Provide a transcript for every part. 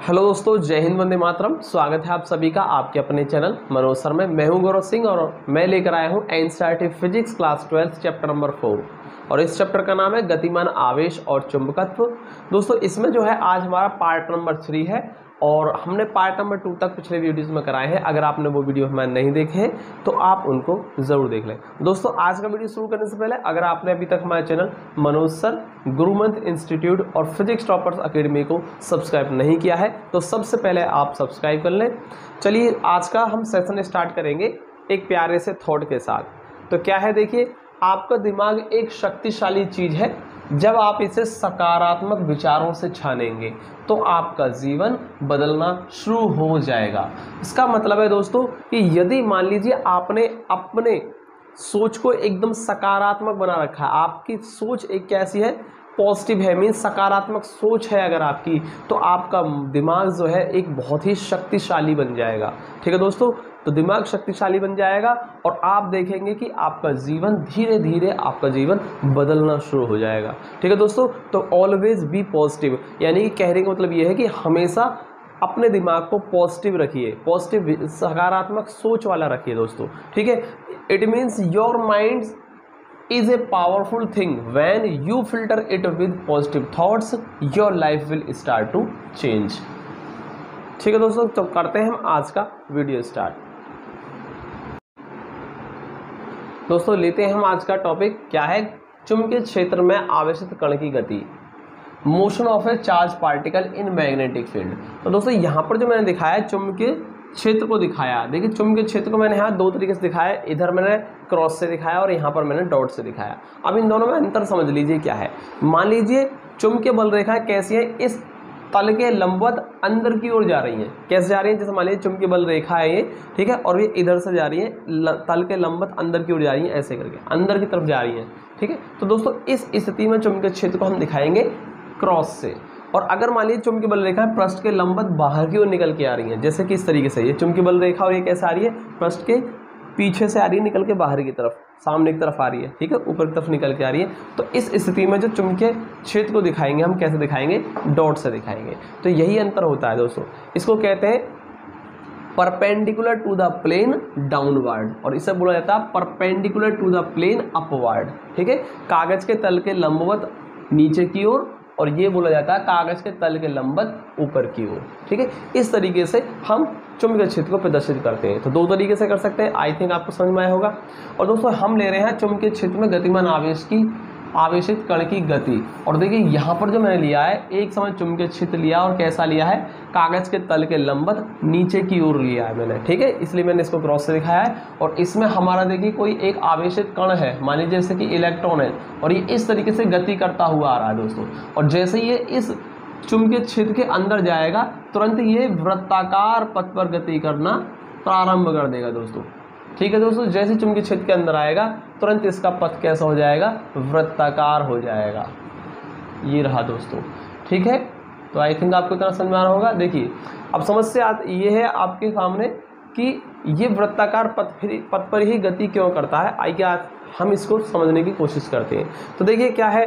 Hello दोस्तों, जय हिंद, वंदे मातरम। स्वागत है आप सभी का आपके अपने चैनल मनोज सर में। मैं हूं गौरव सिंह और मैं लेकर आया हूं NCERT physics class 12 chapter number 4 और इस चैप्टर का नाम है गतिमान आवेश और चुंबकत्व। दोस्तों इसमें जो है आज हमारा पार्ट नंबर 3 है और हमने पार्ट नंबर 2 तक पिछले वीडियोज़ में कराए हैं। अगर आपने वो वीडियो हमारे नहीं देखे हैं तो आप उनको ज़रूर देख लें। दोस्तों आज का वीडियो शुरू करने से पहले अगर आपने अभी तक हमारे चैनल मनोज सर, गुरुमंत्र इंस्टीट्यूट और फिजिक्स टॉपर्स अकेडमी को सब्सक्राइब नहीं किया है तो सबसे पहले आप सब्सक्राइब कर लें। चलिए आज का हम सेशन स्टार्ट करेंगे एक प्यारे से थॉट के साथ। तो क्या है, देखिए, आपका दिमाग एक शक्तिशाली चीज़ है। जब आप इसे सकारात्मक विचारों से छानेंगे तो आपका जीवन बदलना शुरू हो जाएगा। इसका मतलब है दोस्तों कि यदि मान लीजिए आपने अपने सोच को एकदम सकारात्मक बना रखा है, आपकी सोच एक कैसी है, पॉजिटिव है, मीन्स सकारात्मक सोच है अगर आपकी, तो आपका दिमाग जो है एक बहुत ही शक्तिशाली बन जाएगा। ठीक है दोस्तों, तो दिमाग शक्तिशाली बन जाएगा और आप देखेंगे कि आपका जीवन धीरे धीरे आपका जीवन बदलना शुरू हो जाएगा। ठीक है दोस्तों, तो ऑलवेज बी पॉजिटिव, यानी कि कहने का मतलब ये है कि हमेशा अपने दिमाग को पॉजिटिव रखिए, पॉजिटिव सकारात्मक सोच वाला रखिए दोस्तों। ठीक है, it means your mind is a powerful thing when you filter it with positive thoughts your life will start to change। ठीक है दोस्तों, तो करते हैं हम आज का वीडियो स्टार्ट। दोस्तों लेते हैं हम आज का टॉपिक, क्या है, चुंबकीय क्षेत्र में आवेशित कण की गति, motion of A charge particle in magnetic field. तो दोस्तों यहाँ पर जो मैंने दिखाया है चुंबकीय क्षेत्र को दिखाया, देखिए चुंबकीय क्षेत्र को मैंने यहाँ दो तरीके से दिखाया, इधर मैंने क्रॉस से दिखाया और यहाँ पर मैंने डॉट से दिखाया। अब इन दोनों में अंतर समझ लीजिए क्या है। मान लीजिए चुंबकीय बल रेखा कैसी है, इस तल के लंबवत अंदर की ओर जा रही है। कैसे जा रही है, जैसे मान लीजिए चुंबकीय बल रेखा है ये, ठीक है, और ये इधर से जा रही है, तल के लंबवत अंदर की ओर जा रही है, ऐसे करके अंदर की तरफ जा रही है। ठीक है, तो दोस्तों इस स्थिति में चुंबकीय क्षेत्र को हम दिखाएंगे क्रॉस से। और अगर मान लीजिए चुंबकीय बल रेखा पृष्ठ के लंबवत बाहर की ओर निकल के आ रही है, जैसे कि इस तरीके से ये चुंबकीय बल रेखा और ये कैसे आ रही है, पृष्ठ के पीछे से आ रही है, निकल के बाहर की तरफ, सामने की तरफ आ रही है, ठीक है, ऊपर की तरफ निकल के आ रही है। तो इस स्थिति में जो चुंबकीय क्षेत्र को दिखाएंगे हम कैसे दिखाएंगे, डॉट से दिखाएंगे। तो यही अंतर होता है दोस्तों, इसको कहते हैं perpendicular to the plane downward और इसे बोला जाता है perpendicular to the plane upward. ठीक है, कागज के तल के लंबवत नीचे की ओर और ये बोला जाता है कागज के तल के लंबवत ऊपर की ओर। ठीक है, इस तरीके से हम चुंबकीय क्षेत्र को प्रदर्शित करते हैं। तो दो तरीके से कर सकते हैं, आई थिंक आपको समझ में आया होगा। और दोस्तों हम ले रहे हैं चुंबकीय क्षेत्र में गतिमान आवेश की आवेशित कण की गति। और देखिए यहाँ पर जो मैंने लिया है, एक समय चुंबकीय क्षेत्र लिया और कैसा लिया है, कागज के तल के लंबवत नीचे की ओर लिया है मैंने। ठीक है, इसलिए मैंने इसको क्रॉस से दिखाया है। और इसमें हमारा देखिए कोई एक आवेशित कण है, मान लीजिए जैसे कि इलेक्ट्रॉन है, और ये इस तरीके से गति करता हुआ आ रहा है दोस्तों। और जैसे ये इस चुंबकीय क्षेत्र के अंदर जाएगा तुरंत ये वृत्ताकार पथ पर गति करना प्रारंभ कर देगा दोस्तों। ठीक है दोस्तों, जैसे चुंबकीय क्षेत्र के अंदर आएगा तुरंत इसका पथ कैसा हो जाएगा, वृत्ताकार हो जाएगा। ये रहा दोस्तों। ठीक है, तो आई थिंक आपको इतना समझ में आ रहा होगा। देखिए अब समस्या ये है आपके सामने कि ये वृत्ताकार पथ पर ही गति क्यों करता है। आइए हम इसको समझने की कोशिश करते हैं। तो देखिए क्या है,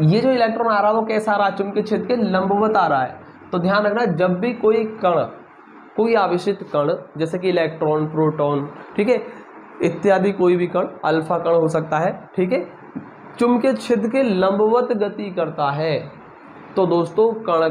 ये जो इलेक्ट्रॉन आ रहा है वो कैसा आ रहा है, चुंबकीय क्षेत्र के लंबवत आ रहा है। तो ध्यान रखना, जब भी कोई कण, कोई आवेशित कण जैसे कि इलेक्ट्रॉन, प्रोटॉन, ठीक है, इत्यादि कोई भी कण, अल्फा कण हो सकता है, ठीक है, चुंबकीय क्षेत्र के लंबवत गति करता है, तो दोस्तों कण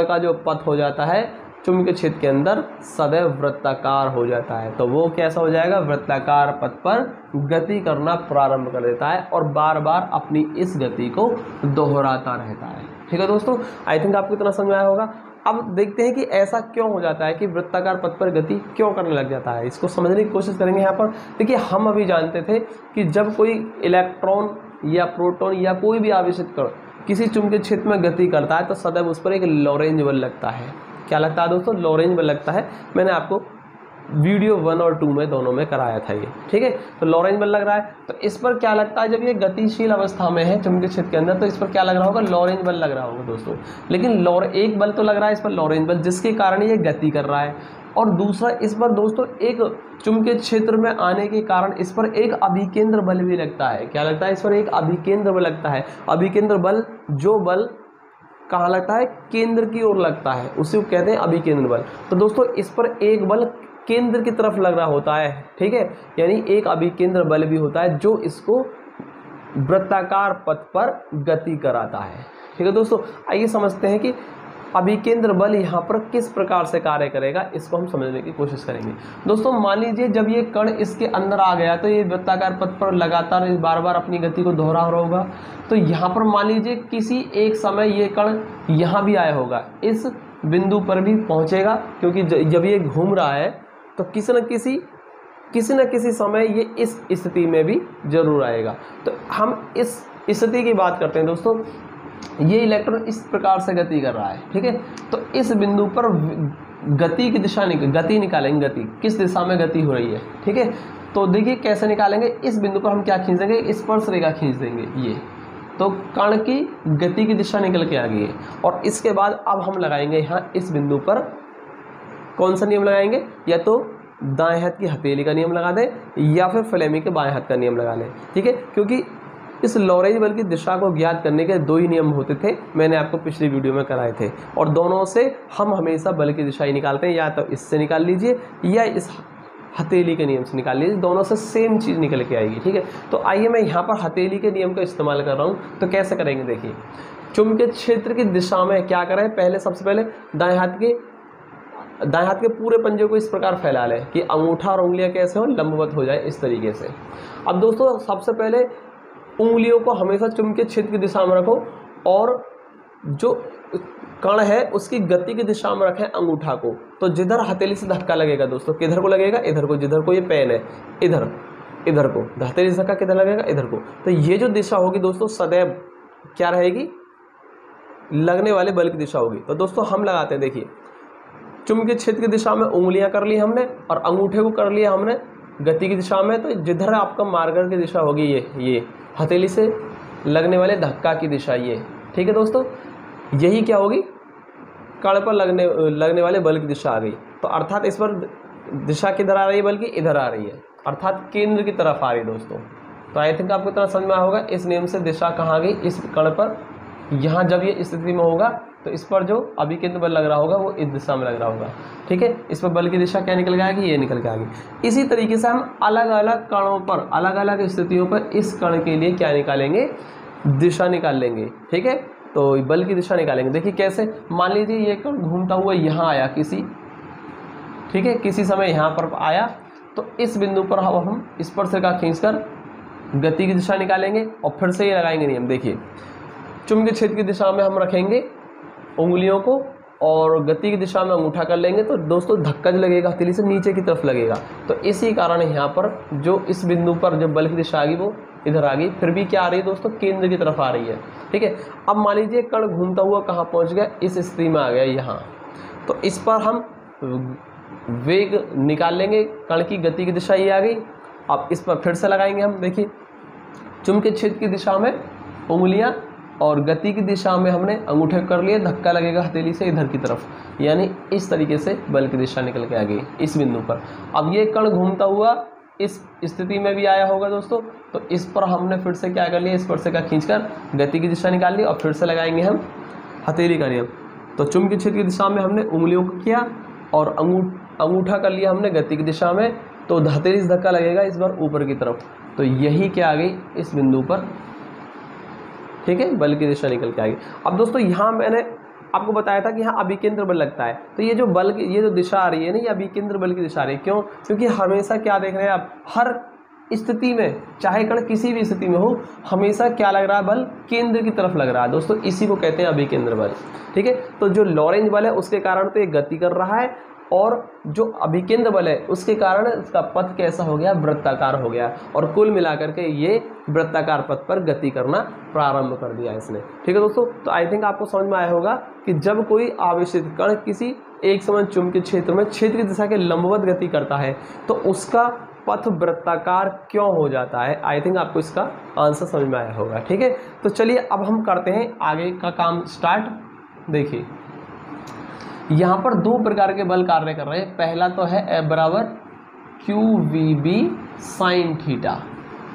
का जो पथ हो जाता है चुंबकीय क्षेत्र के अंदर सदैव वृत्ताकार हो जाता है। तो वो कैसा हो जाएगा, वृत्ताकार पथ पर गति करना प्रारंभ कर देता है और बार बार अपनी इस गति को दोहराता रहता है। ठीक है दोस्तों, आई थिंक आपको इतना समझ आया होगा। अब देखते हैं कि ऐसा क्यों हो जाता है कि वृत्ताकार पथ पर गति क्यों करने लग जाता है, इसको समझने की कोशिश करेंगे यहाँ पर। देखिए हम अभी जानते थे कि जब कोई इलेक्ट्रॉन या प्रोटॉन या कोई भी आवेशित कण किसी चुंबकीय क्षेत्र में गति करता है तो सदैव उस पर एक लॉरेंज बल लगता है। क्या लगता है दोस्तों, लॉरेंज बल लगता है। मैंने आपको वीडियो 1 और 2 में दोनों में कराया था ये। ठीक है, तो लॉरेंज बल लग रहा है। तो इस पर क्या लगता है, जब ये गतिशील अवस्था में है चुंबकीय क्षेत्र के अंदर, तो इस पर क्या लग रहा होगा, लॉरेंज बल लग रहा होगा दोस्तों। लेकिन एक बल तो लग रहा है इस पर, लॉरेंज बल, जिसके कारण ये गति कर रहा है। और दूसरा इस पर दोस्तों एक चुंबकीय क्षेत्र में आने के कारण इस पर एक अभिकेंद्र बल भी लगता है। क्या लगता है, इस पर एक अभिकेंद्र बल लगता है। अभिकेंद्र बल, जो बल कहाँ लगता है, केंद्र की ओर लगता है, उसी को कहते हैं अभिकेंद्र बल। तो दोस्तों इस पर एक बल केंद्र की तरफ लग रहा होता है, ठीक है, यानी एक अभिकेंद्र बल भी होता है जो इसको वृत्ताकार पथ पर गति कराता है। ठीक है दोस्तों, आइए समझते हैं कि अभिकेंद्र बल यहाँ पर किस प्रकार से कार्य करेगा, इसको हम समझने की कोशिश करेंगे। दोस्तों मान लीजिए जब ये कण इसके अंदर आ गया तो ये वृत्ताकार पथ पर लगातार बार बार अपनी गति को दोहरा रहा होगा। तो यहाँ पर मान लीजिए किसी एक समय ये कण यहाँ भी आया होगा, इस बिंदु पर भी पहुँचेगा, क्योंकि जब ये घूम रहा है तो किसी न किसी समय ये इस स्थिति में भी जरूर आएगा। तो हम इस स्थिति की बात करते हैं दोस्तों, ये इलेक्ट्रॉन इस प्रकार से गति कर रहा है, ठीक है। तो इस बिंदु पर गति की दिशा गति निकालेंगे, गति किस दिशा में गति हो रही है, ठीक है। तो देखिए कैसे निकालेंगे, इस बिंदु पर हम क्या खींच देंगे, स्पर्श रेखा खींच देंगे ये, तो कण की गति की दिशा निकल के आ गई है। और इसके बाद अब हम लगाएंगे यहाँ इस बिंदु पर कौन सा नियम लगाएंगे, या तो दाएं हाथ की हथेली का नियम लगा दें या फिर फ्लेमी के बाएं हाथ का नियम लगा लें, ठीक है। क्योंकि इस लॉरेंज बल की दिशा को ज्ञात करने के दो ही नियम होते थे, मैंने आपको पिछली वीडियो में कराए थे, और दोनों से हम हमेशा बल की दिशा ही निकालते हैं, या तो इससे निकाल लीजिए या इस हथेली के नियम से निकाल लीजिए, दोनों से सेम चीज़ निकल के आएगी, ठीक है। तो आइए मैं यहाँ पर हथेली के नियम का इस्तेमाल कर रहा हूँ। तो कैसे करेंगे, देखिए चुंबकीय क्षेत्र की दिशा में क्या करें, पहले सबसे पहले दाएं हाथ के पूरे पंजे को इस प्रकार फैला लें कि अंगूठा और उंगलियां कैसे हो, लंबवत हो जाए, इस तरीके से। अब दोस्तों सबसे पहले उंगलियों को हमेशा चुंबकीय क्षेत्र की दिशा में रखो, और जो कण है उसकी गति की दिशा में रखें अंगूठा को। तो जिधर हथेली से धक्का लगेगा दोस्तों, किधर को लगेगा, इधर को, जिधर को ये पेन है इधर को, हथेली से धक्का किधर लगेगा, इधर को। तो ये जो दिशा होगी दोस्तों सदैव क्या रहेगी, लगने वाले बल की दिशा होगी। तो दोस्तों हम लगाते हैं, देखिए चुंबकीय क्षेत्र की दिशा में उंगलियां कर ली हमने, और अंगूठे को कर लिया हमने गति की दिशा में। तो जिधर आपका मार्कर की दिशा होगी ये हथेली से लगने वाले धक्का की दिशा ये, ठीक है दोस्तों, यही क्या होगी, कण पर लगने वाले बल की दिशा आ गई। तो अर्थात इस पर दिशा किधर आ रही है, बल्कि इधर आ रही है, अर्थात केंद्र की तरफ आ रही है दोस्तों। तो आई थिंक आपको इतना समझ में आया होगा इस नियम से दिशा कहाँ गई, इस कण पर, यहाँ जब ये स्थिति में होगा तो इस पर जो अभिकेंद्र बल लग रहा होगा वो इस दिशा में लग रहा होगा, ठीक है। इस पर बल की दिशा क्या निकल के आएगी, ये निकल के आएगी। इसी तरीके से हम अलग अलग कणों पर, अलग अलग स्थितियों पर इस कण के लिए क्या निकालेंगे, दिशा निकाल लेंगे, ठीक है। तो बल की दिशा निकालेंगे, देखिए कैसे, मान लीजिए ये कण घूमता हुआ यहाँ आया ठीक है, किसी समय यहाँ पर आया, तो इस बिंदु पर हम स्पर्श रेखा खींचकर गति की दिशा निकालेंगे, और फिर से ये लगाएंगे नियम। देखिए चुंबकीय क्षेत्र की दिशा में हम रखेंगे उंगलियों को, और गति की दिशा में अंगूठा कर लेंगे। तो दोस्तों धक्का जो लगेगा हथेली से नीचे की तरफ लगेगा। तो इसी कारण यहाँ पर जो इस बिंदु पर जब बल की दिशा आ गई वो इधर आ गई, फिर भी क्या आ रही है दोस्तों, केंद्र की तरफ आ रही है, ठीक है। अब मान लीजिए कण घूमता हुआ कहाँ पहुँच गया, इस स्थिति में आ गया यहाँ। तो इस पर हम वेग निकाल लेंगे, कण की गति की दिशा ये आ गई। अब इस पर फिर से लगाएंगे हम, देखिए चुंबकीय क्षेत्र की दिशा में उंगलियां, और गति की दिशा में हमने अंगूठे कर लिए, धक्का लगेगा हथेली से इधर की तरफ, यानी इस तरीके से बल की दिशा निकल के आ गई इस बिंदु पर। अब ये कण घूमता हुआ इस स्थिति में भी आया होगा दोस्तों, तो इस पर हमने फिर से क्या कर लिया, इस पर से का खींचकर गति की दिशा निकाल ली, और फिर से लगाएंगे हम हथेली का नियम। तो चुंबकीय क्षेत्र की दिशा में हमने उंगलियों को किया, और अंगूठा कर लिया हमने गति की दिशा में, तो हथेली से धक्का लगेगा इस बार ऊपर की तरफ। तो यही क्या आ गई इस बिंदु पर, ठीक है, बल की दिशा निकल के आ गई। अब दोस्तों यहाँ मैंने आपको बताया था कि यहाँ अभिकेंद्र बल लगता है, तो ये जो बल की ये जो दिशा आ रही है ना, ये अभिकेंद्र बल की दिशा आ रही है। क्यों, क्योंकि हमेशा क्या देख रहे हैं आप, हर स्थिति में, चाहे कण किसी भी स्थिति में हो, हमेशा क्या लग रहा है, बल केंद्र की तरफ लग रहा है दोस्तों, इसी को कहते हैं अभिकेंद्र बल, ठीक है। तो जो लॉरेंज बल है उसके कारण तो ये गति कर रहा है, और जो अभिकेंद्र बल है उसके कारण इसका पथ कैसा हो गया, वृत्ताकार हो गया, और कुल मिलाकर के ये वृत्ताकार पथ पर गति करना प्रारंभ कर दिया इसने, ठीक है दोस्तों। तो आई थिंक आपको समझ में आया होगा कि जब कोई आवेशित कण किसी एक समान चुंबकीय क्षेत्र में क्षेत्र की दिशा के लंबवत गति करता है तो उसका पथ वृत्ताकार क्यों हो जाता है। आई थिंक आपको इसका आंसर समझ में आया होगा, ठीक है। तो चलिए अब हम करते हैं आगे का काम स्टार्ट। देखिए यहाँ पर दो प्रकार के बल कार्य कर रहे हैं। पहला तो है F बराबर QVB साइन थीटा,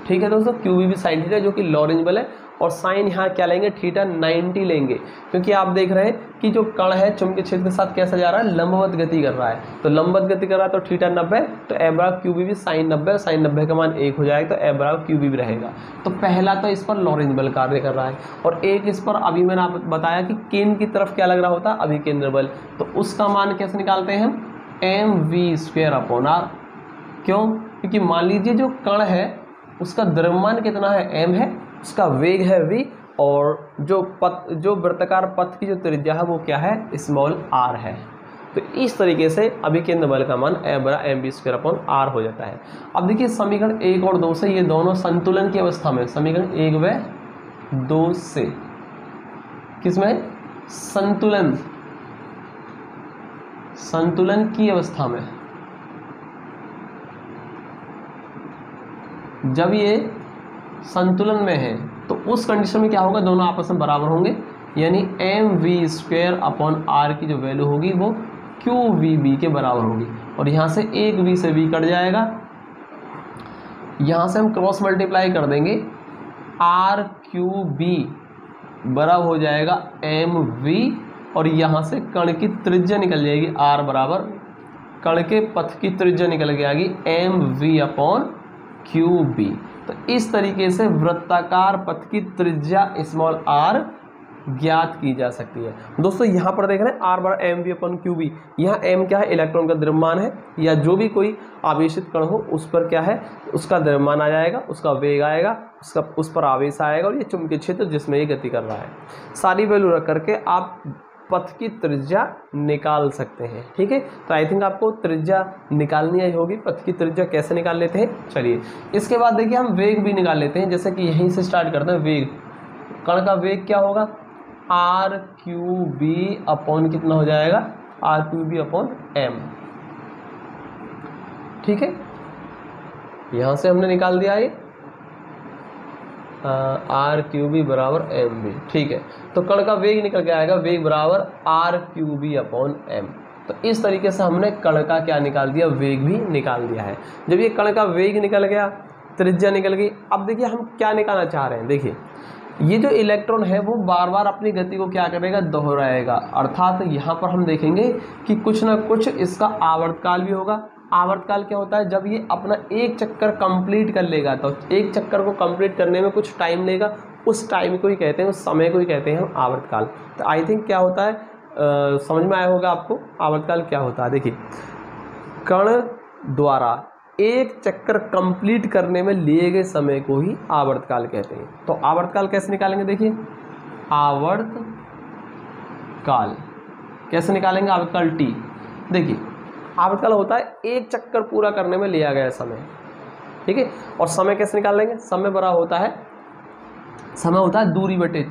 ठीक है दोस्तों, QVB साइन थीटा जो कि लॉरेंज बल है, और साइन यहाँ क्या लेंगे, थीटा 90 लेंगे, क्योंकि आप देख रहे हैं कि जो कण है चुंबकीय क्षेत्र के साथ कैसा जा रहा है, लंबवत गति कर रहा है। तो लंबवत गति कर रहा है तो थीटा 90, तो ए बराबर क्यू बी भी साइन 90, साइन 90 का मान 1 हो जाएगा, तो ए बराबर क्यू बी भी रहेगा। तो पहला तो इस पर लॉरेंज बल कार्य कर रहा है, और एक इस पर अभी मैंने आपको बताया कि केंद्र की तरफ क्या लग रहा होता है, अभिकेंद्र बल। तो उसका मान कैसे निकालते हैं हम, mv²/r। क्यों, क्योंकि मान लीजिए जो कण है उसका द्रव्यमान कितना है, m है, उसका वेग है v, और जो वृत्ताकार पथ की जो त्रिज्या है वो क्या है, स्मॉल r है। तो इस तरीके से अभिकेंद्र बल का मान mv²/r हो जाता है। अब देखिए समीकरण 1 और 2 से ये दोनों संतुलन की अवस्था में, समीकरण 1 व 2 से किसमें, संतुलन की अवस्था में, जब ये संतुलन में है तो उस कंडीशन में क्या होगा, दोनों आपस में बराबर होंगे, यानी mv²/r की जो वैल्यू होगी वो qvb के बराबर होगी। और यहाँ से एक v से v कट जाएगा, यहाँ से हम क्रॉस मल्टीप्लाई कर देंगे, rqb बराबर हो जाएगा mv, और यहाँ से कण की त्रिज्या निकल जाएगी, r बराबर कण के पथ की त्रिज्या निकल के आएगी mv/qb। तो इस तरीके से वृत्ताकार पथ की त्रिज्या स्मॉल r ज्ञात की जा सकती है। दोस्तों यहाँ पर देख रहे हैं r बराबर mv/qb, यहाँ m क्या है, इलेक्ट्रॉन का द्रव्यमान है, या जो भी कोई आवेशित कण हो उस पर क्या है, उसका द्रव्यमान आ जाएगा, उसका वेग आएगा, उस पर आवेश आएगा, और ये चुंबकीय क्षेत्र जिसमें ये गति कर रहा है। सारी वैल्यू रख करके आप पथ की त्रिज्या निकाल सकते हैं। ठीक है, तो आई थिंक आपको त्रिज्या निकालनी आई होगी। पथ की त्रिज्या कैसे निकाल लेते हैं, चलिए इसके बाद देखिए हम वेग भी निकाल लेते हैं। जैसे कि यहीं से स्टार्ट करते हैं, वेग, कण का वेग क्या होगा, r/qb कितना हो जाएगा, r/m। ठीक है, यहां से हमने निकाल दिया ये r/qb बराबर mv। ठीक है, तो कण का वेग निकल के आएगा, वेग बराबर r/qb/m। तो इस तरीके से हमने कण का क्या निकाल दिया, वेग भी निकाल दिया है। जब ये कण का वेग निकल गया, त्रिज्या निकल गई, अब देखिए हम क्या निकालना चाह रहे हैं। देखिए ये जो इलेक्ट्रॉन है वो बार बार अपनी गति को क्या करेगा, दोहराएगा। अर्थात यहाँ पर हम देखेंगे कि कुछ ना कुछ इसका आवर्तकाल भी होगा। आवर्तकाल क्या होता है, जब ये अपना एक चक्कर कंप्लीट कर लेगा, तो एक चक्कर को कंप्लीट करने में कुछ टाइम लेगा, उस टाइम को ही कहते हैं, उस समय को ही कहते हैं हम आवर्तकाल। तो आई थिंक क्या होता है, समझ में आया होगा आपको आवर्तकाल क्या होता है। देखिए कण द्वारा एक चक्कर कंप्लीट करने में लिए गए समय को ही आवर्तकाल कहते हैं। तो आवर्तकाल कैसे निकालेंगे, देखिए आवर्तकाल कैसे निकालेंगे, आवर्तकाल t। देखिए आवर्तकाल होता है एक चक्कर पूरा करने में लिया गया समय। ठीक है, और समय कैसे निकाल लेंगे, समय बराबर होता है, समय होता है दूरी बटे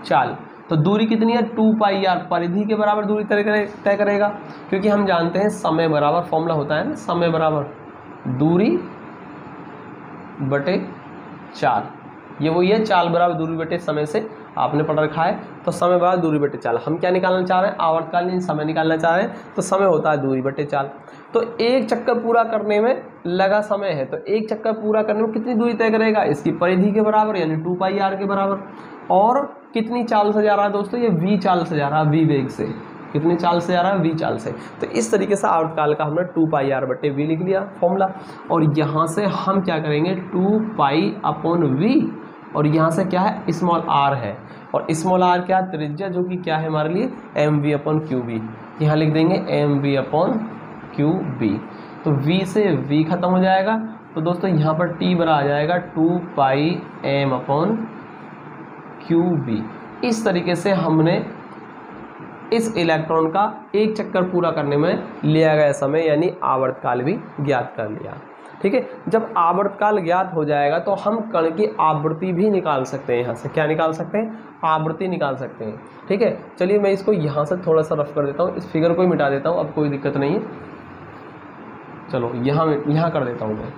चाल। तो दूरी कितनी है, 2πr, परिधि के बराबर दूरी तय करेगा, क्योंकि हम जानते हैं समय बराबर फॉर्मूला होता है ना, समय बराबर दूरी बटे चाल। ये वही है, चाल बराबर दूरी बटे समय से आपने पढ़ रखा है। तो समय बराबर दूरी बटे चाल, हम क्या निकालना चाह रहे हैं, आवर्तकालीन समय निकालना चाह रहे हैं। तो समय होता है दूरी बटे चाल। तो एक चक्कर पूरा करने में लगा समय है, तो एक चक्कर पूरा करने में कितनी दूरी तय करेगा, इसकी परिधि के बराबर यानी 2πr के बराबर। और कितनी चाल से जा रहा है दोस्तों, ये v चाल से जा रहा है, v वेग से। कितनी चाल से जा रहा है, v चाल से। तो इस तरीके से आवर्तकाल का हमने 2πr/v लिख लिया फॉर्मूला। और यहाँ से हम क्या करेंगे, 2π/v, और यहाँ से क्या है, स्मॉल r है, और स्मॉल r क्या है, त्रिज्या, जो कि क्या है हमारे लिए mv/qb। यहाँ लिख देंगे mv/qb। तो v से v खत्म हो जाएगा, तो दोस्तों यहाँ पर t बराबर आ जाएगा 2πm/qb। इस तरीके से हमने इस इलेक्ट्रॉन का एक चक्कर पूरा करने में लिया गया समय यानी आवर्तकाल भी ज्ञात कर लिया। ठीक है, जब आवर्तकाल ज्ञात हो जाएगा तो हम कण की आवृत्ति भी निकाल सकते हैं। यहाँ से क्या निकाल सकते हैं, आवृत्ति निकाल सकते हैं। ठीक है, चलिए मैं इसको यहाँ से थोड़ा सा रफ कर देता हूँ, इस फिगर को ही मिटा देता हूँ, अब कोई दिक्कत नहीं है। चलो यहाँ कर देता हूँ मैं।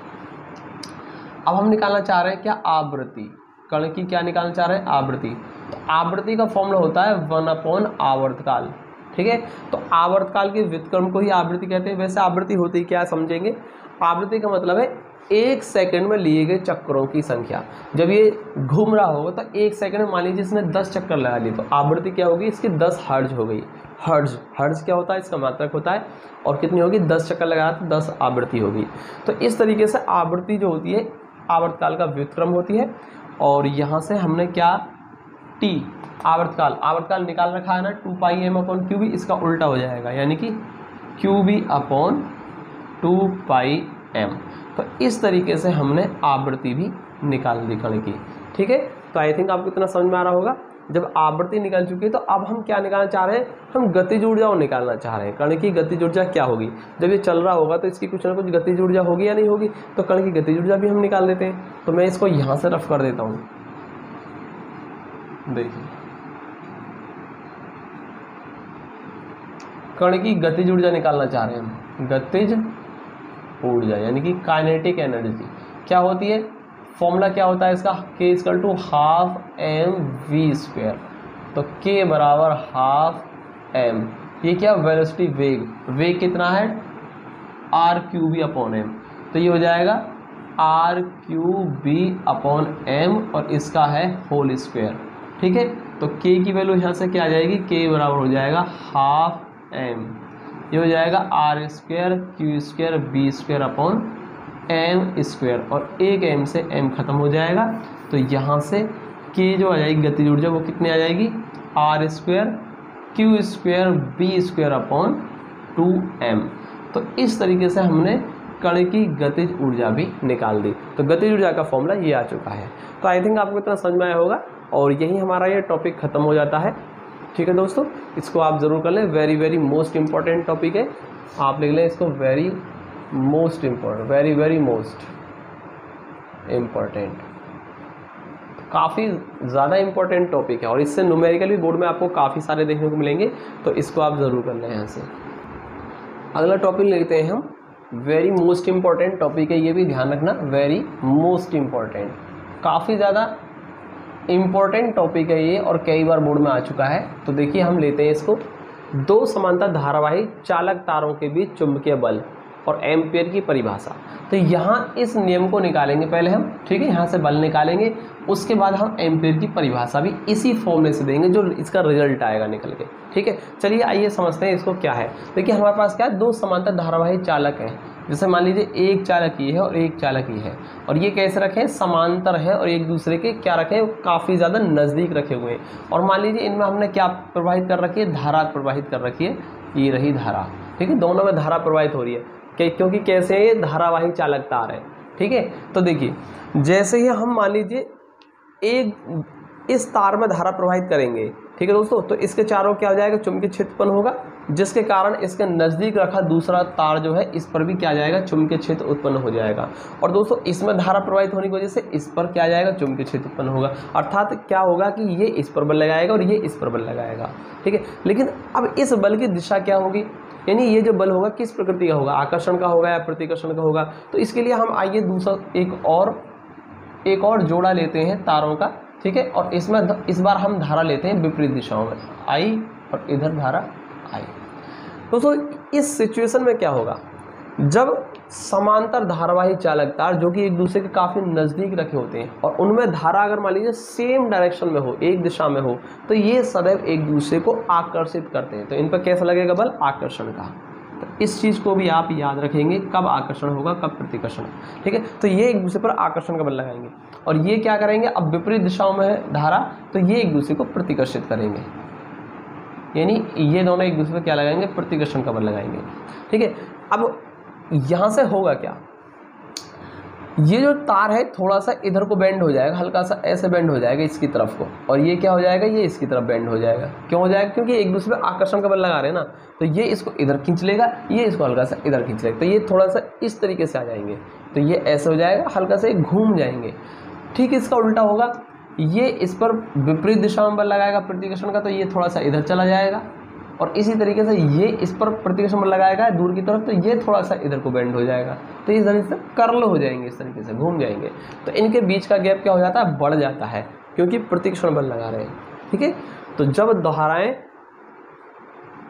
अब हम निकालना चाह रहे हैं क्या, आवृत्ति, कण की क्या निकालना चाह रहे हैं, आवृत्ति। तो आवृत्ति का फॉर्मूला होता है 1/आवर्तकाल। ठीक है, तो आवर्तकाल के व्युत्क्रम को ही आवृत्ति कहते हैं। वैसे आवृत्ति होती क्या है समझेंगे। आवृत्ति का मतलब है 1 सेकंड में लिए गए चक्करों की संख्या। जब ये घूम रहा होगा तो 1 सेकंड में मान लीजिए इसने 10 चक्कर लगा लिए, तो आवृत्ति क्या होगी इसकी 10 हर्ट्ज हो गई। हर्ट्ज क्या होता है, इसका मात्रक होता है, और कितनी होगी 10 चक्कर लगाया तो 10 आवृत्ति होगी। तो इस तरीके से आवृत्ति जो होती है आवर्तकाल का व्युत्क्रम होती है। और यहाँ से हमने क्या टी आवर्तकाल निकाल रखा है ना 2πm/qb, इसका उल्टा हो जाएगा यानी कि qb/2πm। तो इस तरीके से हमने आवृत्ति भी निकाल दी कण की। ठीक है, तो आई थिंक आपको इतना समझ में आ रहा होगा। जब आवृत्ति निकल चुकी है तो अब हम क्या निकालना चाह रहे हैं, हम गतिज ऊर्जा निकालना चाह रहे हैं। कण की गतिज ऊर्जा क्या होगी, जब ये चल रहा होगा तो इसकी कुछ ना कुछ गतिज ऊर्जा होगी या नहीं होगी, तो कण की गतिज ऊर्जा भी हम निकाल देते हैं। तो मैं इसको यहाँ से रफ कर देता हूँ। देखिए कण की गतिज ऊर्जा निकालना चाह रहे हैं हम, गतिज ऊर्जा यानी कि काइनेटिक एनर्जी क्या होती है, फॉर्मूला क्या होता है इसका, k = ½ mv²। तो k बराबर ½ m, ये क्या वेलोसिटी वेग कितना है r⁴m, तो ये हो जाएगा r⁴m और इसका है होल स्क्वायर। ठीक है, तो k की वैल्यू यहाँ से क्या आ जाएगी, k बराबर हो जाएगा ½ m, ये हो जाएगा r² q² b²/m², और 1 m से m खत्म हो जाएगा। तो यहाँ से k जो आ जाएगी गतिज ऊर्जा वो कितनी आ जाएगी, r² q² b²/2m। तो इस तरीके से हमने कण की गतिज ऊर्जा भी निकाल दी। तो गतिज ऊर्जा का फॉर्मूला ये आ चुका है। तो आई थिंक आपको इतना समझ में आया होगा, और यही हमारा ये टॉपिक ख़त्म हो जाता है। ठीक है दोस्तों, इसको आप ज़रूर कर लें, वेरी मोस्ट इम्पॉर्टेंट टॉपिक है, आप लिख लें इसको वेरी मोस्ट इम्पॉर्टेंट, काफ़ी ज़्यादा इम्पॉर्टेंट टॉपिक है, और इससे न्यूमेरिकल भी बोर्ड में आपको काफ़ी सारे देखने को मिलेंगे, तो इसको आप ज़रूर कर लें यहाँ से। अगला टॉपिक लेते हैं हम, वेरी मोस्ट इम्पॉर्टेंट टॉपिक है, ये भी ध्यान रखना, वेरी मोस्ट इम्पॉर्टेंट, काफ़ी ज़्यादा इम्पॉर्टेंट टॉपिक है ये, और कई बार बोर्ड में आ चुका है। तो देखिए हम लेते हैं इसको, 2 समांतर धारावाही चालक तारों के बीच चुंबकीय बल और एम्पियर की परिभाषा। तो यहाँ इस नियम को निकालेंगे पहले हम, ठीक है, यहाँ से बल निकालेंगे, उसके बाद हम एम्पियर की परिभाषा भी इसी फॉर्मूले से देंगे जो इसका रिजल्ट आएगा निकल के। ठीक है, चलिए आइए समझते हैं इसको क्या है। देखिए हमारे पास क्या है, 2 समांतर धारावाही चालक हैं, जैसे मान लीजिए एक चालक ये है और एक चालक ये है, और ये कैसे रखे हैं, समांतर है, और एक दूसरे के क्या रखे हैं, काफ़ी ज़्यादा नज़दीक रखे हुए हैं। और मान लीजिए इनमें हमने क्या प्रवाहित कर रखी है, धारा प्रवाहित कर रखी है, ये रही धारा। ठीक है, दोनों में धारा प्रवाहित हो रही है, क्योंकि कैसे ये धारावाही चालक तार है। ठीक है, तो देखिए जैसे ही हम मान लीजिए एक इस तार में धारा प्रवाहित करेंगे, ठीक है दोस्तों, तो इसके चारों क्या हो जाएगा, चुंबकीय क्षेत्र उत्पन्न होगा, जिसके कारण इसके नज़दीक रखा दूसरा तार जो है इस पर भी क्या आ जाएगा, चुंबकीय क्षेत्र उत्पन्न हो जाएगा। और दोस्तों इसमें धारा प्रवाहित होने की वजह से इस पर क्या आ जाएगा, चुंबकीय क्षेत्र उत्पन्न होगा, अर्थात क्या होगा कि ये इस पर बल लगाएगा और ये इस पर बल लगाएगा। ठीक है, लेकिन अब इस बल की दिशा क्या होगी, यानी ये जो बल होगा किस प्रकृति का होगा, आकर्षण का होगा या प्रतिकर्षण का होगा। तो इसके लिए हम आइए दूसरा एक और जोड़ा लेते हैं तारों का। ठीक है, और इसमें इस बार हम धारा लेते हैं विपरीत दिशाओं में, आई और इधर धारा आई। दोस्तों इस सिचुएशन में क्या होगा, जब समांतर धारावाही चालक तार जो कि एक दूसरे के काफ़ी नज़दीक रखे होते हैं और उनमें धारा अगर मान लीजिए सेम डायरेक्शन में हो, एक दिशा में हो, तो ये सदैव एक दूसरे को आकर्षित करते हैं। तो इन पर कैसा लगेगा बल, आकर्षण का। तो इस चीज़ को भी आप याद रखेंगे, कब आकर्षण होगा कब प्रतिकर्षण। ठीक है, तो ये एक दूसरे पर आकर्षण का बल लगाएंगे, और ये क्या करेंगे, अब विपरीत दिशाओं में है धारा, तो ये एक दूसरे को प्रतिकर्षित करेंगे, यानी ये दोनों एक दूसरे पर क्या लगाएंगे, प्रतिकर्षण का बल लगाएंगे। ठीक है, अब यहाँ से होगा क्या, ये जो तार है थोड़ा सा इधर को बेंड हो जाएगा, हल्का सा ऐसे बेंड हो जाएगा इसकी तरफ को, और ये क्या हो जाएगा, ये इसकी तरफ बेंड हो जाएगा। क्यों हो जाएगा, क्योंकि एक दूसरे पे आकर्षण का बल लगा रहे हैं ना, तो ये इसको इधर खींच लेगा, ये इसको हल्का सा इधर खींच लेगा, तो ये थोड़ा सा इस तरीके से आ जाएंगे, तो ये ऐसे हो जाएगा, हल्का से घूम जाएंगे। ठीक इसका उल्टा होगा, ये इस पर विपरीत दिशा में बल लगाएगा प्रतिकर्षण का, तो ये थोड़ा सा इधर चला जाएगा, और इसी तरीके से ये इस पर प्रतिकर्षण बल लगाएगा दूर की तरफ, तो ये थोड़ा सा इधर को बेंड हो जाएगा, तो इस तरीके से कर्ल हो जाएंगे, इस तरीके से घूम जाएंगे। तो इनके बीच का गैप क्या हो जाता है, बढ़ जाता है, क्योंकि प्रतिकर्षण बल लगा रहे हैं। ठीक है, तो जब धाराएं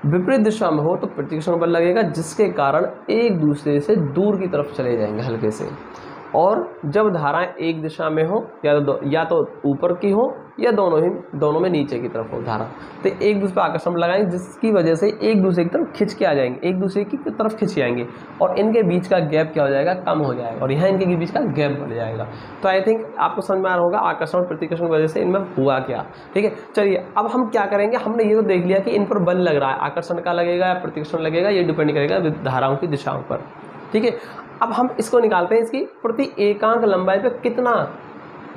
विपरीत दिशा में हो तो प्रतिकर्षण बल लगेगा, जिसके कारण एक दूसरे से दूर की तरफ चले जाएंगे हल्के से। और जब धाराएं एक दिशा में हो या तो ऊपर की हो या दोनों में नीचे की तरफ हो धारा, तो एक दूसरे पर आकर्षण लगाएंगे जिसकी वजह से एक दूसरे की तरफ खिंच के आ जाएंगे, एक दूसरे की तरफ खिंच जाएंगे और इनके बीच का गैप क्या हो जाएगा, कम हो जाएगा और यहाँ इनके बीच का गैप बढ़ जाएगा। तो आई थिंक आपको समझ में आ रहा होगा आकर्षण और प्रतिकर्षण की वजह से इनमें हुआ क्या। ठीक है, चलिए अब हम क्या करेंगे, हमने ये तो देख लिया कि इन पर बल लग रहा है, आकर्षण का लगेगा या प्रतिकर्षण लगेगा, ये डिपेंड करेगा धाराओं की दिशाओं पर। ठीक है, अब हम इसको निकालते हैं, इसकी प्रति एकांक लंबाई पे कितना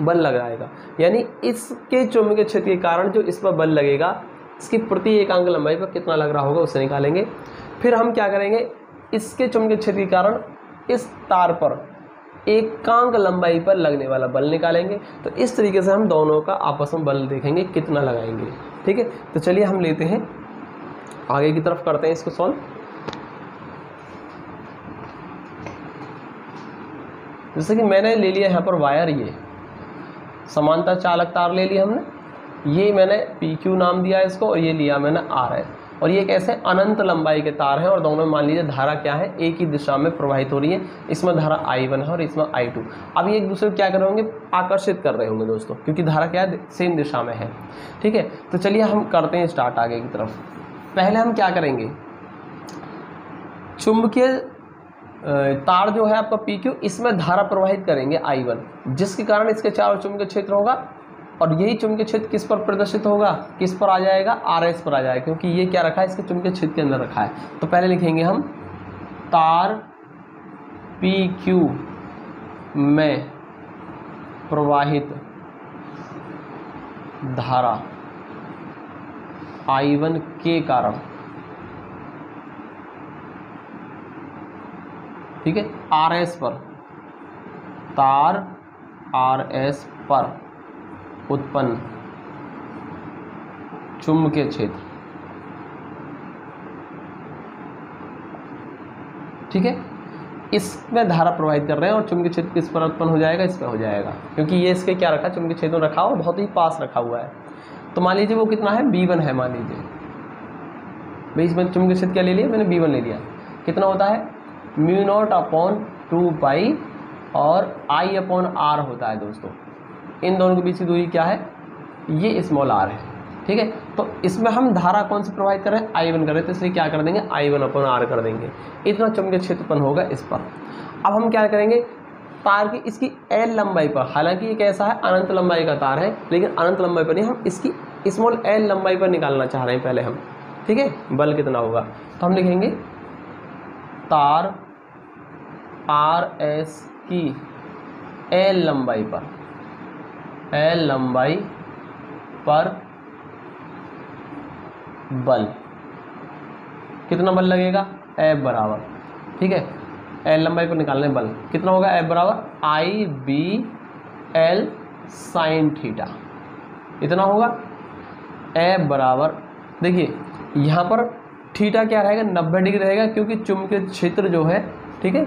बल लगाएगा, यानी इसके चुंबकीय क्षेत्र के कारण जो इस पर बल लगेगा इसकी प्रति एकांक लंबाई पर कितना लग रहा होगा उसे निकालेंगे। फिर हम क्या करेंगे, इसके चुंबकीय क्षेत्र के कारण इस तार पर एकांक लंबाई पर लगने वाला बल निकालेंगे। तो इस तरीके से हम दोनों का आपस में बल देखेंगे कितना लगाएंगे। ठीक है, तो चलिए हम लेते हैं आगे की तरफ, करते हैं इसको सॉल्व। जैसे कि मैंने ले लिया यहाँ पर वायर, ये समांतर चालक तार ले लिया हमने, ये मैंने PQ नाम दिया इसको और ये लिया मैंने RS, और ये कैसे अनंत लंबाई के तार हैं और दोनों में मान लीजिए धारा क्या है, एक ही दिशा में प्रवाहित हो रही है, इसमें धारा I1 है और इसमें I2। अब ये एक दूसरे को क्या कर रहे होंगे, आकर्षित कर रहे होंगे दोस्तों, क्योंकि धारा क्या है, सेम दिशा में है। ठीक है, तो चलिए हम करते हैं स्टार्ट आगे की तरफ। पहले हम क्या करेंगे, चुंबकीय तार जो है आपका PQ, इसमें धारा प्रवाहित करेंगे I1, जिसके कारण इसके चारों चुंबकीय क्षेत्र होगा और यही चुंबकीय क्षेत्र किस पर प्रदर्शित होगा, किस पर आ जाएगा, RS पर आ जाएगा, क्योंकि ये क्या रखा है, इसके चुंबकीय क्षेत्र के अंदर रखा है। तो पहले लिखेंगे हम तार PQ में प्रवाहित धारा I1 के कारण, ठीक है, RS पर, तार RS पर उत्पन्न चुंबकीय क्षेत्र। ठीक है, इसमें धारा प्रवाहित कर रहे हैं और चुंबकीय क्षेत्र किस पर उत्पन्न हो जाएगा, इस पर हो जाएगा, क्योंकि ये इसके क्या रखा, चुंबकीय क्षेत्र में रखा और बहुत ही पास रखा हुआ है। तो मान लीजिए वो कितना है, B1 है, मान लीजिए भाई इसमें चुंबकीय क्षेत्र क्या ले लिया मैंने, B1 ले लिया। कितना होता है, μ0/2π और I/R होता है दोस्तों। इन दोनों के बीच की दूरी क्या है, ये स्मॉल r है। ठीक है, तो इसमें हम धारा कौन सी प्रवाहित कर रहे हैं, I1 कर रहे हैं, तो इसलिए क्या कर देंगे, I1/R कर देंगे। इतना चुंबकीय क्षेत्रफल होगा इस पर। अब हम क्या करेंगे, तार की इसकी L लंबाई पर, हालांकि ये कैसा है, अनंत लंबाई का तार है, लेकिन अनंत लंबाई पर नहीं, हम इसकी स्मॉल L लंबाई पर निकालना चाह रहे हैं पहले हम। ठीक है, बल कितना होगा, तो हम लिखेंगे तार RS की L लंबाई पर बल, कितना बल लगेगा, F बराबर, ठीक है, L लंबाई पर निकालने बल कितना होगा, F बराबर IBL साइन थीटा, इतना होगा। F बराबर, देखिए यहाँ पर थीटा क्या रहेगा, 90 डिग्री रहेगा, क्योंकि चुंबकीय क्षेत्र जो है, ठीक है,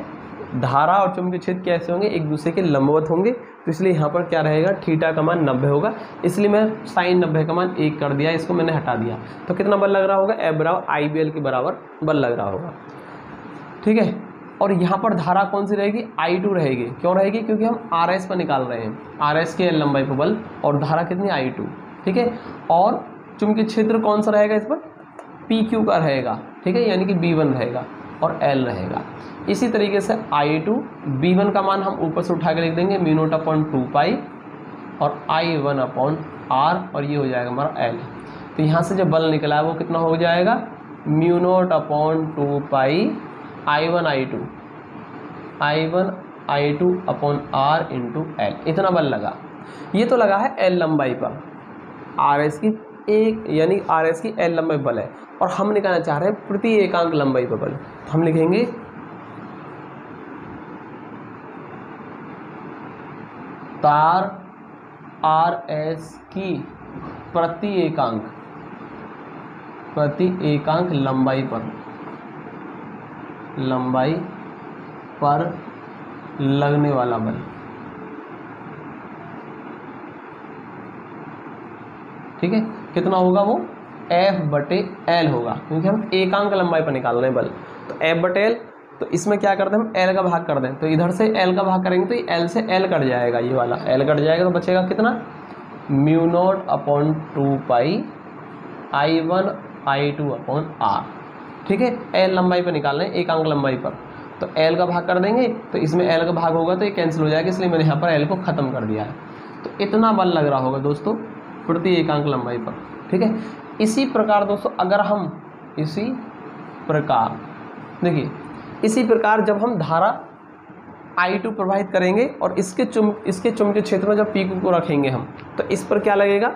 धारा और चुंबकीय क्षेत्र कैसे होंगे, एक दूसरे के लंबवत होंगे, तो इसलिए यहाँ पर क्या रहेगा, थीटा का मान 90 होगा, इसलिए मैं साइन 90 का मान 1 कर दिया, इसको मैंने हटा दिया। तो कितना बल लग रहा होगा, F बराबर IBL के बराबर बल लग रहा होगा। ठीक है, और यहाँ पर धारा कौन सी रहेगी, I2 रहेगी। क्यों रहेगी, क्योंकि हम RS पर निकाल रहे हैं, RS के L लंबाई पर बल, और धारा कितनी, I2। ठीक है, और चुंबकीय क्षेत्र कौन सा रहेगा इस पर, PQ का रहेगा। ठीक है, यानी कि B1 रहेगा और L रहेगा। इसी तरीके से I2, B1 का मान हम ऊपर से उठा के लिख देंगे μ0/2π और I1/R, और ये हो जाएगा हमारा L। तो यहाँ से जो बल निकला है वो कितना हो जाएगा, μ0/2π I1I2/R × L, इतना बल लगा। ये तो लगा है L लंबाई पर, RS की यानी RS की L लंबाई बल है, और हम निकालना चाह रहे हैं प्रति एकांक लंबाई पर बल। तो हम लिखेंगे तार RS की प्रति एकांक लंबाई पर लगने वाला बल। ठीक है, कितना होगा वो, F/L होगा, क्योंकि हम एकांक लंबाई पर निकाल रहे हैं बल। तो F/L तो इसमें क्या करते हैं हम एल का भाग कर दें, तो इधर से एल का भाग करेंगे तो ये एल से एल कट जाएगा, ये वाला एल कट जाएगा, तो बचेगा कितना म्यू नॉट अपॉन 2 पाई I1 I2 अपॉन R। ठीक है, एल लंबाई पर निकाल रहे हैं, एक अंक लंबाई पर, तो एल का भाग कर देंगे, तो इसमें एल का भाग होगा तो ये कैंसिल हो जाएगा, इसलिए मैंने यहाँ पर एल को ख़त्म कर दिया है। तो इतना बल लग रहा होगा दोस्तों प्रति एकांक लंबाई पर। ठीक है, इसी प्रकार दोस्तों अगर हम इसी प्रकार देखिए, इसी प्रकार जब हम धारा I2 प्रवाहित करेंगे और इसके चुंबकीय क्षेत्र में जब P को रखेंगे हम, तो इस पर क्या लगेगा,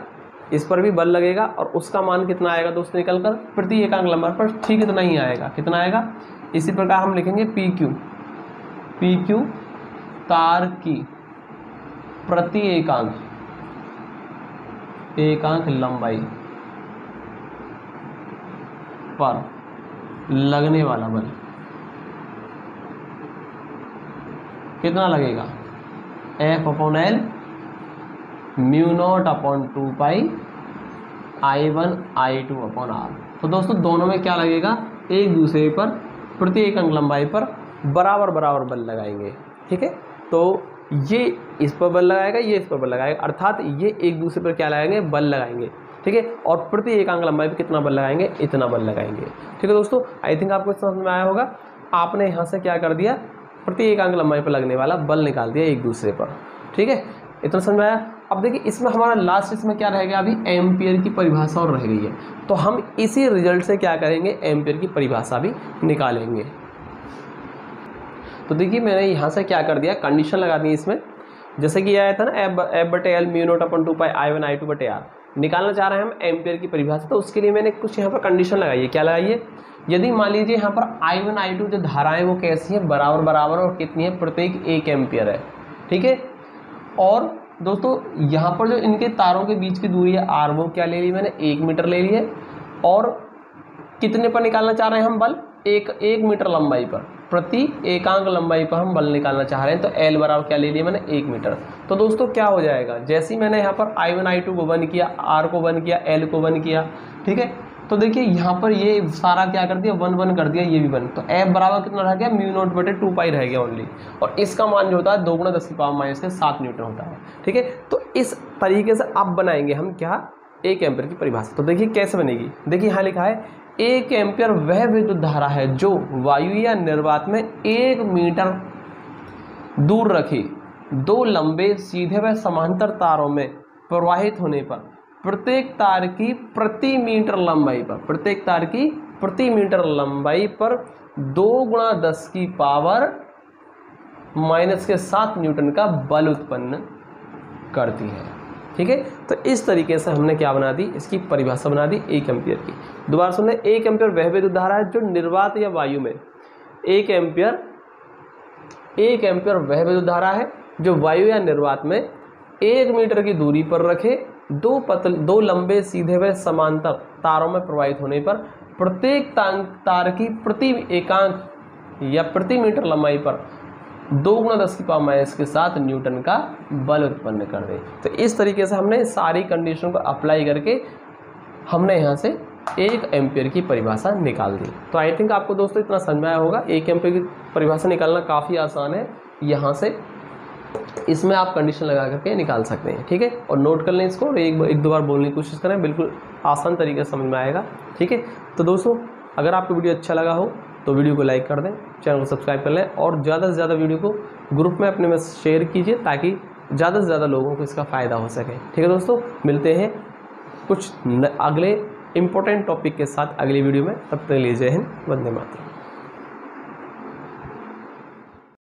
इस पर भी बल लगेगा, और उसका मान कितना आएगा दोस्तों निकल कर प्रति एकांक लंबाई पर ठीक इतना ही आएगा। कितना आएगा, इसी प्रकार हम लिखेंगे PQ तार की प्रति एकांक लंबाई पर लगने वाला बल कितना लगेगा, F/L म्यू नॉट अपॉन 2 पाई I1 I2 अपॉन R। तो दोस्तों दोनों में क्या लगेगा, एक दूसरे पर प्रति एकांक लंबाई पर बराबर बराबर बल लगाएंगे। ठीक है, तो ये इस पर बल लगाएगा, ये इस पर बल लगाएगा, अर्थात ये एक दूसरे पर क्या लगाएंगे, बल लगाएंगे। ठीक है, और प्रति एकांक लंबाई पर कितना बल लगाएंगे, इतना बल लगाएंगे। ठीक है दोस्तों, आई थिंक आपको समझ में आया होगा। आपने यहाँ से क्या कर दिया, प्रति एकांक लंबाई पर लगने वाला बल निकाल दिया एक दूसरे पर। ठीक है, इतना समझ में आया। अब देखिए इसमें हमारा लास्ट इसमें क्या रह गया, अभी एम्पियर की परिभाषा और रह गई है, तो हम इसी रिजल्ट से क्या करेंगे, एम्पियर की परिभाषा भी निकालेंगे। तो देखिए मैंने यहाँ से क्या कर दिया, कंडीशन लगा दी इसमें, जैसे कि आया था ना F/L म्यू नॉट अपॉन 2 पाई I1 I2 बटे R। निकालना चाह रहे हैं हम एम्पियर की परिभाषा, तो उसके लिए मैंने कुछ यहाँ पर कंडीशन लगाई है। क्या लगाई है, यदि मान लीजिए यहाँ पर I1 I2 जो धाराएं वो कैसी है, बराबर बराबर, और कितनी है, प्रत्येक 1 एम्पियर है। ठीक है, और दोस्तों यहाँ पर जो इनके तारों के बीच की दूरी है R, वो क्या ले ली मैंने, 1 मीटर ले ली है, और कितने पर निकालना चाह रहे हैं हम बल, 1 मीटर लंबाई पर, प्रति एकांक लंबाई पर हम बल निकालना चाह रहे हैं। तो L बराबर क्या ले लिया मैंने, 1 मीटर। तो दोस्तों क्या हो जाएगा, जैसे ही मैंने यहाँ पर I1 I2 को वन किया, R को वन किया, L को वन किया, ठीक है, तो देखिए यहाँ पर ये सारा क्या कर दिया, 1 1 कर दिया, ये भी 1, तो F बराबर कितना रह गया, म्यू नॉट बटे 2 पाई रह गया ओनली, और इसका मान जो होता है 2 × 10⁻⁷ न्यूटन होता है। ठीक है, तो इस तरीके से अब बनाएंगे हम क्या, 1 एम्पियर की परिभाषा। तो देखिए कैसे बनेगी, देखिए यहाँ लिखा है 1 एम्पियर वह विद्युत धारा है जो वायु या निर्वात में 1 मीटर दूर रखी 2 लंबे सीधे व समांतर तारों में प्रवाहित होने पर प्रत्येक तार की प्रति मीटर लंबाई पर, प्रत्येक तार की प्रति मीटर लंबाई पर 2 × 10⁻⁷ न्यूटन का बल उत्पन्न करती है। ठीक है, तो इस तरीके से हमने क्या बना दी, इसकी परिभाषा बना दी 1 एम्पियर की। दोबारा सुनने, 1 एम्पियर वह विद्युत धारा है जो निर्वात या वायु में 1 एम्पियर वह विद्युत धारा है जो वायु या निर्वात में 1 मीटर की दूरी पर रखे 2 लंबे सीधे व समांतर तारों में प्रवाहित होने पर प्रत्येक तार की प्रति एकांक या प्रति मीटर लंबाई पर 2 × 10⁻⁷ न्यूटन का बल उत्पन्न कर दे। तो इस तरीके से हमने सारी कंडीशन को अप्लाई करके हमने यहाँ से 1 एम्पियर की परिभाषा निकाल दी। तो आई थिंक आपको दोस्तों इतना समझ में आया होगा। 1 एम्पियर की परिभाषा निकालना काफ़ी आसान है, यहाँ से इसमें आप कंडीशन लगा करके निकाल सकते हैं। ठीक है, और नोट कर लें इसको और एक दो बार बोलने की कोशिश करें, बिल्कुल आसान तरीके से समझ में आएगा। ठीक है, तो दोस्तों अगर आपको वीडियो अच्छा लगा हो तो वीडियो को लाइक कर दें, चैनल को सब्सक्राइब कर लें, और ज़्यादा से ज़्यादा वीडियो को ग्रुप में अपने में शेयर कीजिए ताकि ज़्यादा से ज़्यादा लोगों को इसका फ़ायदा हो सके। ठीक है दोस्तों, मिलते हैं कुछ अगले इम्पोर्टेंट टॉपिक के साथ अगली वीडियो में। तब तक के लिए जय हिंद, वंदे मातरम।